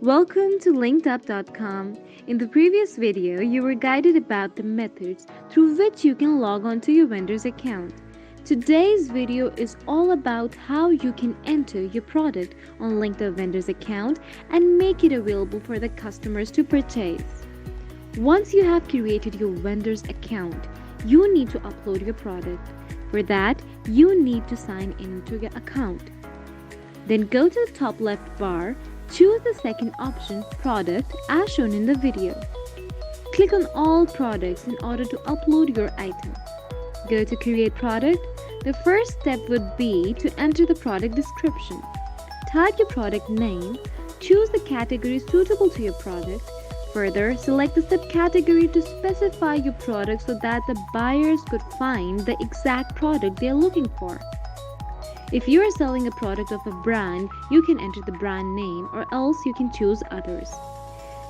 Welcome to LinkeDDup.com. In the previous video, you were guided about the methods through which you can log on to your vendor's account. Today's video is all about how you can enter your product on LinkeDDup vendor's account and make it available for the customers to purchase. Once you have created your vendor's account, you need to upload your product. For that, you need to sign into your account. Then go to the top left bar, choose the second option, Product, as shown in the video. Click on All Products in order to upload your item. Go to Create Product. The first step would be to enter the product description. Type your product name, choose the category suitable to your product. Further, select the subcategory to specify your product so that the buyers could find the exact product they are looking for. If you are selling a product of a brand, you can enter the brand name or else you can choose others.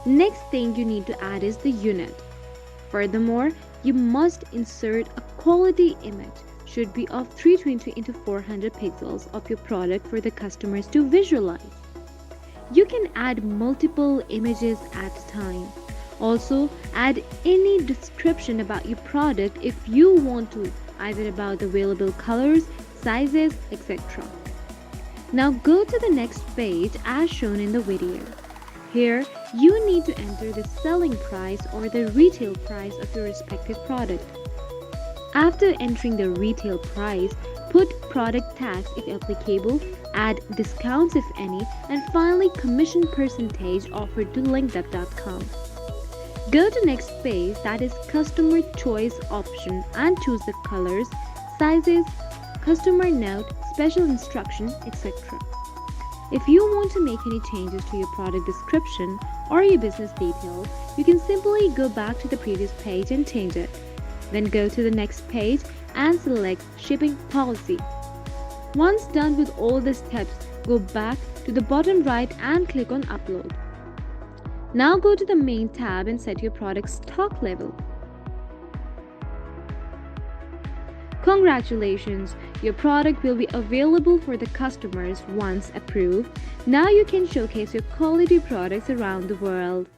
Next thing you need to add is the unit. Furthermore, you must insert a quality image. Should be of 320 into 400 pixels of your product for the customers to visualize. You can add multiple images at a time. Also, add any description about your product if you want to, either about the available colors, sizes, etc. Now go to the next page as shown in the video. Here, you need to enter the selling price or the retail price of your respective product. After entering the retail price, put product tax if applicable, add discounts if any, and finally commission percentage offered to LinkeDDup.com. Go to next page, that is customer choice option, and choose the colors, sizes, customer note, special instruction, etc. If you want to make any changes to your product description or your business details, you can simply go back to the previous page and change it. Then go to the next page and select shipping policy. Once done with all the steps, go back to the bottom right and click on upload. Now go to the main tab and set your product stock level. Congratulations, your product will be available for the customers once approved. Now you can showcase your quality products around the world.